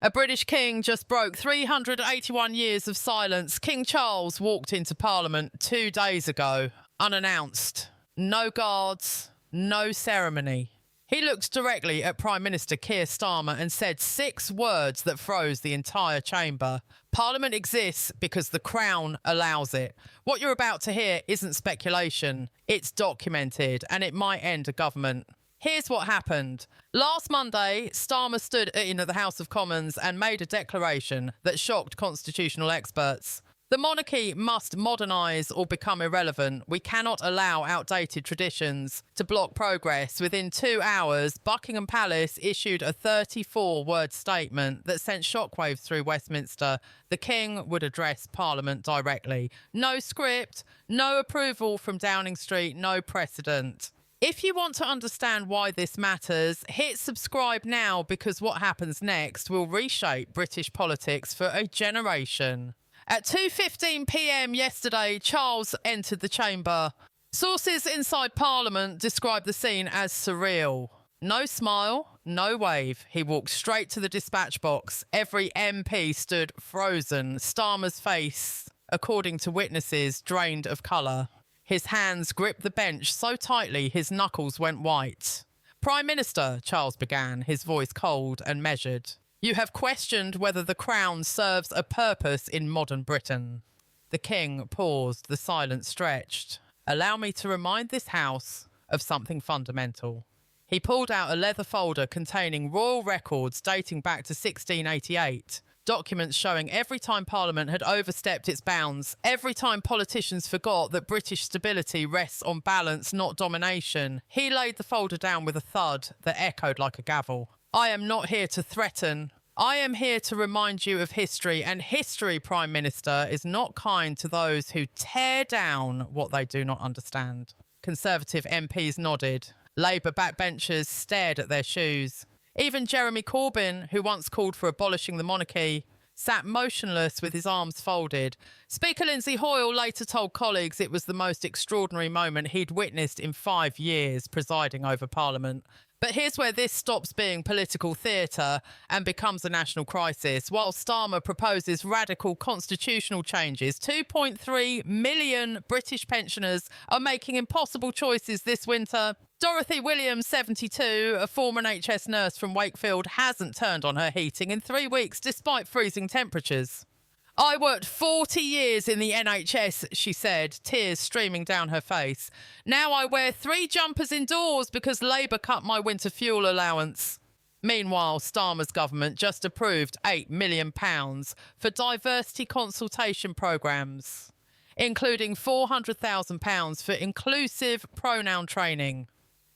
A British king just broke 381 years of silence. King Charles walked into Parliament 2 days ago, unannounced. No guards, no ceremony. He looked directly at Prime Minister Keir Starmer and said 6 words that froze the entire chamber. Parliament exists because the Crown allows it. What you're about to hear isn't speculation. It's documented, and it might end a government. Here's what happened. Last Monday, Starmer stood in the House of Commons and made a declaration that shocked constitutional experts. The monarchy must modernise or become irrelevant. We cannot allow outdated traditions to block progress. Within 2 hours, Buckingham Palace issued a 34-word statement that sent shockwaves through Westminster. The King would address Parliament directly. No script, no approval from Downing Street, no precedent. If you want to understand why this matters, hit subscribe now, because what happens next will reshape British politics for a generation. At 2:15 p.m. yesterday, Charles entered the chamber. Sources inside Parliament describe the scene as surreal. No smile, no wave. He walked straight to the dispatch box. Every MP stood frozen. Starmer's face, according to witnesses, drained of colour. His hands gripped the bench so tightly his knuckles went white. "Prime Minister," Charles began, his voice cold and measured. "You have questioned whether the Crown serves a purpose in modern Britain." The King paused, the silence stretched. "Allow me to remind this House of something fundamental." He pulled out a leather folder containing royal records dating back to 1688. Documents showing every time Parliament had overstepped its bounds, every time politicians forgot that British stability rests on balance, not domination. He laid the folder down with a thud that echoed like a gavel. "I am not here to threaten. I am here to remind you of history, and history, Prime Minister, is not kind to those who tear down what they do not understand." Conservative MPs nodded. Labour backbenchers stared at their shoes. Even Jeremy Corbyn, who once called for abolishing the monarchy, sat motionless with his arms folded. Speaker Lindsay Hoyle later told colleagues it was the most extraordinary moment he'd witnessed in 5 years presiding over Parliament. But here's where this stops being political theatre and becomes a national crisis. While Starmer proposes radical constitutional changes, 2.3 million British pensioners are making impossible choices this winter. Dorothy Williams, 72, a former NHS nurse from Wakefield, hasn't turned on her heating in 3 weeks despite freezing temperatures. "I worked 40 years in the NHS, she said, tears streaming down her face. "Now I wear 3 jumpers indoors because Labour cut my winter fuel allowance." Meanwhile, Starmer's government just approved £8 million for diversity consultation programmes, including £400,000 for inclusive pronoun training.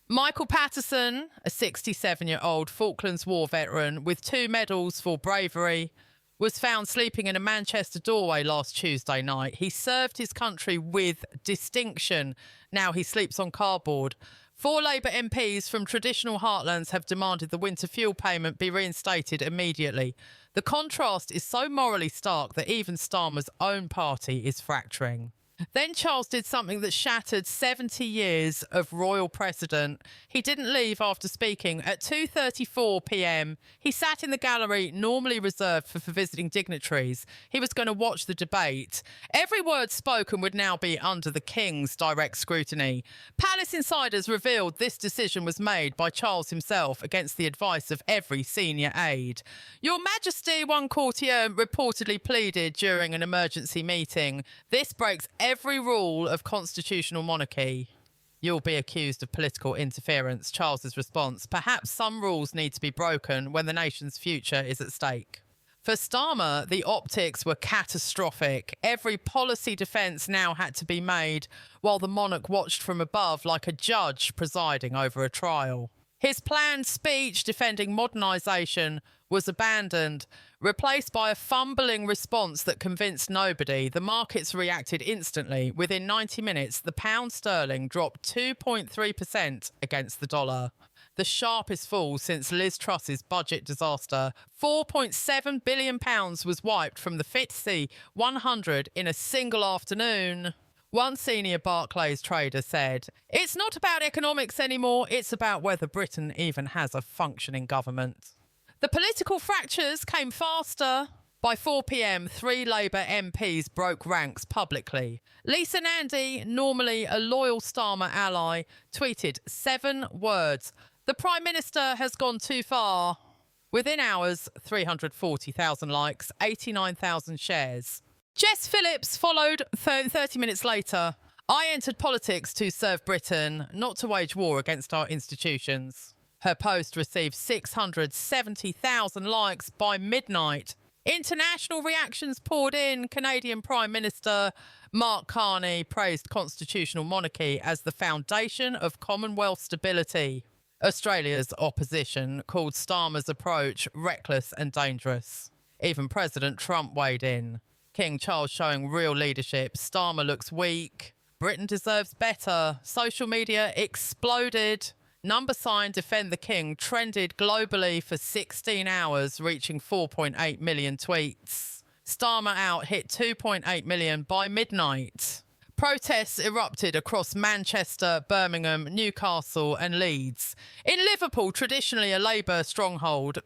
Michael Patterson, a 67-year-old Falklands War veteran with 2 medals for bravery, was found sleeping in a Manchester doorway last Tuesday night. He served his country with distinction. Now he sleeps on cardboard. 4 Labour MPs from traditional heartlands have demanded the winter fuel payment be reinstated immediately. The contrast is so morally stark that even Starmer's own party is fracturing. Then Charles did something that shattered 70 years of royal precedent. He didn't leave after speaking. At 2:34 p.m, he sat in the gallery normally reserved for visiting dignitaries. He was going to watch the debate. Every word spoken would now be under the King's direct scrutiny. Palace insiders revealed this decision was made by Charles himself against the advice of every senior aide. "Your Majesty," one courtier reportedly pleaded during an emergency meeting, "this breaks every rule of constitutional monarchy." "You'll be accused of political interference," Charles's response. "Perhaps some rules need to be broken when the nation's future is at stake." For Starmer, the optics were catastrophic. Every policy defence now had to be made while the monarch watched from above like a judge presiding over a trial. His planned speech defending modernisation was abandoned, replaced by a fumbling response that convinced nobody. The markets reacted instantly. Within 90 minutes, the pound sterling dropped 2.3% against the dollar. The sharpest fall since Liz Truss's budget disaster. £4.7 billion was wiped from the FTSE 100 in a single afternoon. One senior Barclays trader said, "It's not about economics anymore, it's about whether Britain even has a functioning government." The political fractures came faster. By 4 p.m, 3 Labour MPs broke ranks publicly. Lisa Nandy, normally a loyal Starmer ally, tweeted 7 words. The Prime Minister has gone too far. Within hours, 340,000 likes, 89,000 shares. Jess Phillips followed 30 minutes later. I entered politics to serve Britain, not to wage war against our institutions. Her post received 670,000 likes by midnight. International reactions poured in. Canadian Prime Minister Mark Carney praised constitutional monarchy as the foundation of Commonwealth stability. Australia's opposition called Starmer's approach reckless and dangerous. Even President Trump weighed in. King Charles showing real leadership. Starmer looks weak. Britain deserves better. Social media exploded. Number sign Defend the King trended globally for 16 hours, reaching 4.8 million tweets. Starmer out hit 2.8 million by midnight. Protests erupted across Manchester, Birmingham, Newcastle and Leeds. In Liverpool, traditionally a Labour stronghold,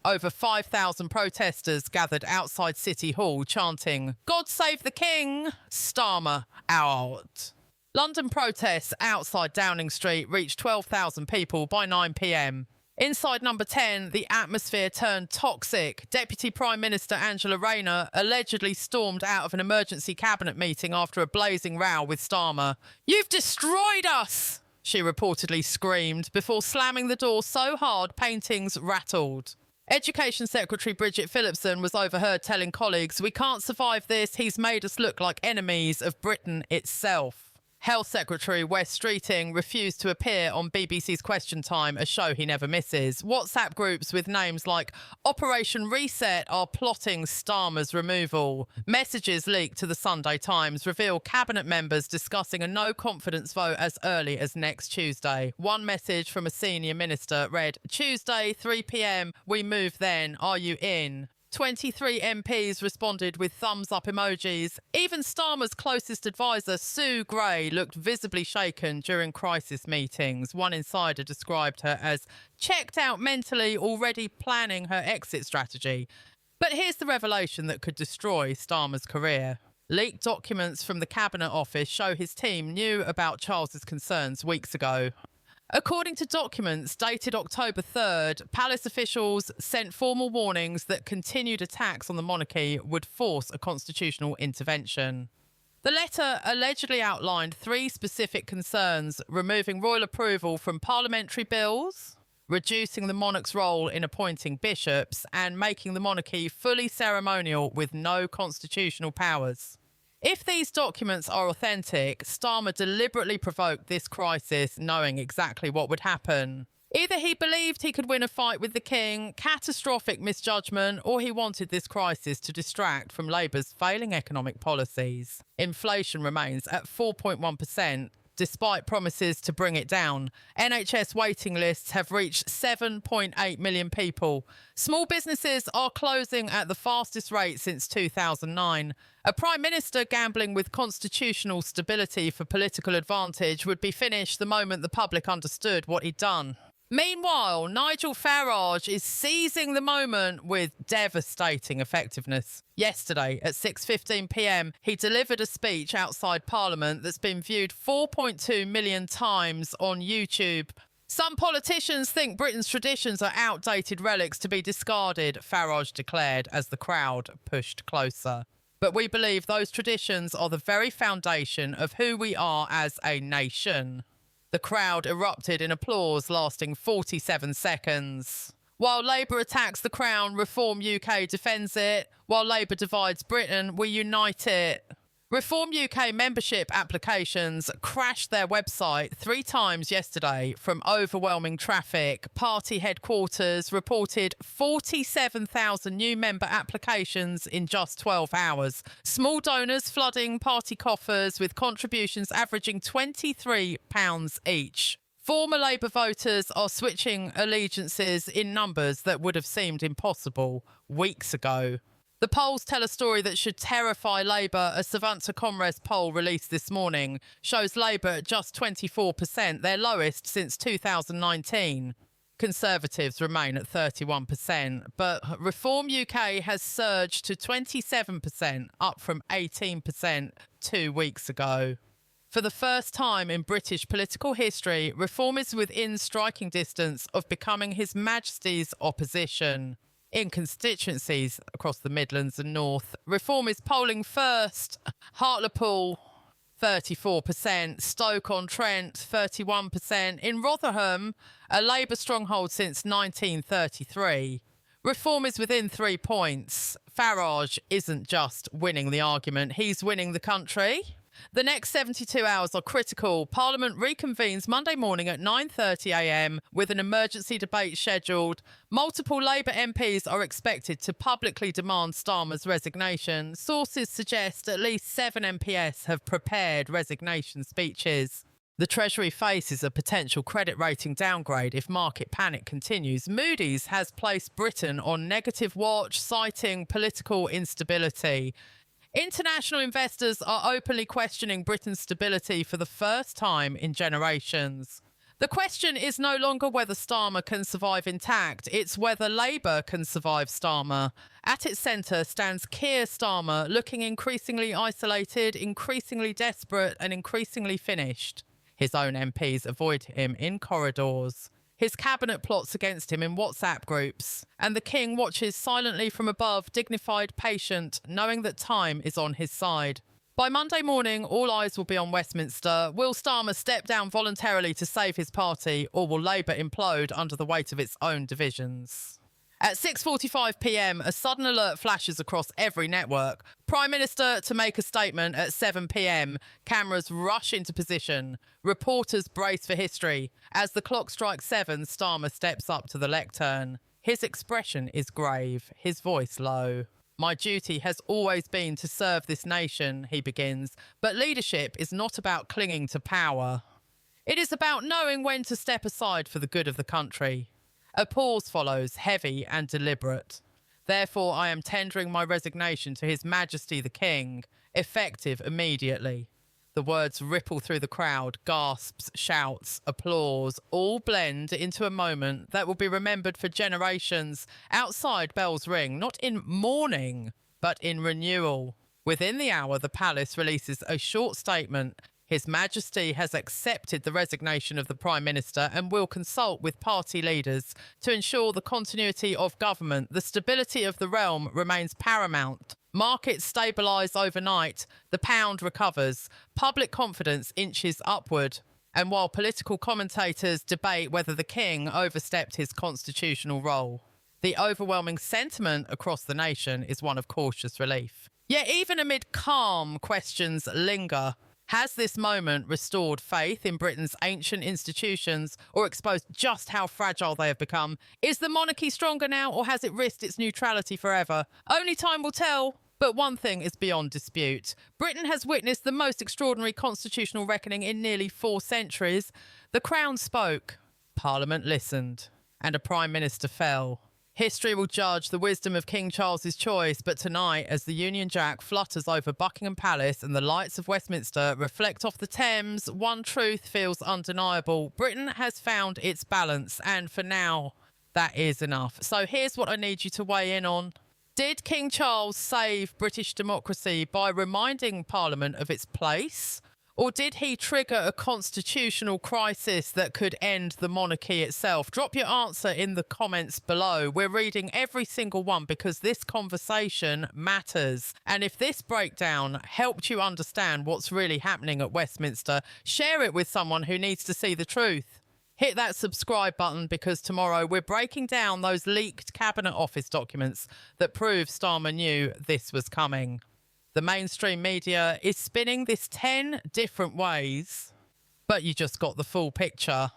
over 5,000 protesters gathered outside City Hall chanting, "God save the King, Starmer out." London protests outside Downing Street reached 12,000 people by 9 p.m. Inside Number 10, the atmosphere turned toxic. Deputy Prime Minister Angela Rayner allegedly stormed out of an emergency cabinet meeting after a blazing row with Starmer. "You've destroyed us!" she reportedly screamed before slamming the door so hard paintings rattled. Education Secretary Bridget Phillipson was overheard telling colleagues, "We can't survive this. He's made us look like enemies of Britain itself." Health Secretary Wes Streeting refused to appear on BBC's Question Time, a show he never misses. WhatsApp groups with names like Operation Reset are plotting Starmer's removal. Messages leaked to the Sunday Times reveal cabinet members discussing a no-confidence vote as early as next Tuesday. One message from a senior minister read, "Tuesday, 3 p.m, we move then. Are you in?" 23 MPs responded with thumbs-up emojis. Even Starmer's closest advisor, Sue Gray, looked visibly shaken during crisis meetings. One insider described her as checked out mentally, already planning her exit strategy. But here's the revelation that could destroy Starmer's career. Leaked documents from the Cabinet Office show his team knew about Charles's concerns weeks ago. According to documents dated October 3rd, palace officials sent formal warnings that continued attacks on the monarchy would force a constitutional intervention. The letter allegedly outlined 3 specific concerns: removing royal approval from parliamentary bills, reducing the monarch's role in appointing bishops, and making the monarchy fully ceremonial with no constitutional powers. If these documents are authentic, Starmer deliberately provoked this crisis knowing exactly what would happen. Either he believed he could win a fight with the king, catastrophic misjudgment, or he wanted this crisis to distract from Labour's failing economic policies. Inflation remains at 4.1%. Despite promises to bring it down. NHS waiting lists have reached 7.8 million people. Small businesses are closing at the fastest rate since 2009. A Prime Minister gambling with constitutional stability for political advantage would be finished the moment the public understood what he'd done. Meanwhile, Nigel Farage is seizing the moment with devastating effectiveness. Yesterday, at 6:15 p.m, he delivered a speech outside Parliament that's been viewed 4.2 million times on YouTube. Some politicians think Britain's traditions are outdated relics to be discarded, Farage declared as the crowd pushed closer. But we believe those traditions are the very foundation of who we are as a nation. The crowd erupted in applause lasting 47 seconds. While Labour attacks the Crown, Reform UK defends it. While Labour divides Britain, we unite it. Reform UK membership applications crashed their website 3 times yesterday from overwhelming traffic. Party headquarters reported 47,000 new member applications in just 12 hours. Small donors flooding party coffers with contributions averaging £23 each. Former Labour voters are switching allegiances in numbers that would have seemed impossible weeks ago. The polls tell a story that should terrify Labour. A Savanta Comres poll released this morning shows Labour at just 24%, their lowest since 2019. Conservatives remain at 31%, but Reform UK has surged to 27%, up from 18% 2 weeks ago. For the first time in British political history, Reform is within striking distance of becoming His Majesty's opposition. In constituencies across the Midlands and North, Reform is polling first. Hartlepool, 34%, Stoke-on-Trent, 31%. In Rotherham, a Labour stronghold since 1933. Reform is within 3 points. Farage isn't just winning the argument, he's winning the country. The next 72 hours are critical. Parliament reconvenes Monday morning at 9:30am with an emergency debate scheduled. Multiple Labour MPs are expected to publicly demand Starmer's resignation. Sources suggest at least 7 MPs have prepared resignation speeches. The Treasury faces a potential credit rating downgrade if market panic continues. Moody's has placed Britain on negative watch, citing political instability. International investors are openly questioning Britain's stability for the first time in generations. The question is no longer whether Starmer can survive intact, it's whether Labour can survive Starmer. At its centre stands Keir Starmer, looking increasingly isolated, increasingly desperate and increasingly finished. His own MPs avoid him in corridors. His cabinet plots against him in WhatsApp groups, and the king watches silently from above, dignified, patient, knowing that time is on his side. By Monday morning, all eyes will be on Westminster. Will Starmer step down voluntarily to save his party, or will Labour implode under the weight of its own divisions? At 6:45pm, a sudden alert flashes across every network. Prime Minister to make a statement at 7pm. Cameras rush into position. Reporters brace for history. As the clock strikes 7, Starmer steps up to the lectern. His expression is grave, his voice low. "My duty has always been to serve this nation," he begins, "but leadership is not about clinging to power. It is about knowing when to step aside for the good of the country." A pause follows, heavy and deliberate. "Therefore, I am tendering my resignation to His Majesty the King, effective immediately." The words ripple through the crowd, gasps, shouts, applause, all blend into a moment that will be remembered for generations. Outside, bells ring, not in mourning, but in renewal. Within the hour, the palace releases a short statement. His Majesty has accepted the resignation of the Prime Minister and will consult with party leaders to ensure the continuity of government. The stability of the realm remains paramount. Markets stabilise overnight. The pound recovers. Public confidence inches upward. And while political commentators debate whether the king overstepped his constitutional role, the overwhelming sentiment across the nation is one of cautious relief. Yet even amid calm, questions linger. Has this moment restored faith in Britain's ancient institutions or exposed just how fragile they have become? Is the monarchy stronger now, or has it risked its neutrality forever? Only time will tell. But one thing is beyond dispute. Britain has witnessed the most extraordinary constitutional reckoning in nearly 4 centuries. The Crown spoke, Parliament listened, and a Prime Minister fell. History will judge the wisdom of King Charles's choice, but tonight, as the Union Jack flutters over Buckingham Palace and the lights of Westminster reflect off the Thames, one truth feels undeniable. Britain has found its balance, and for now, that is enough. So here's what I need you to weigh in on. Did King Charles save British democracy by reminding Parliament of its place? Or did he trigger a constitutional crisis that could end the monarchy itself? Drop your answer in the comments below. We're reading every single one because this conversation matters. And if this breakdown helped you understand what's really happening at Westminster, share it with someone who needs to see the truth. Hit that subscribe button because tomorrow we're breaking down those leaked Cabinet Office documents that prove Starmer knew this was coming. The mainstream media is spinning this 10 different ways, but you just got the full picture.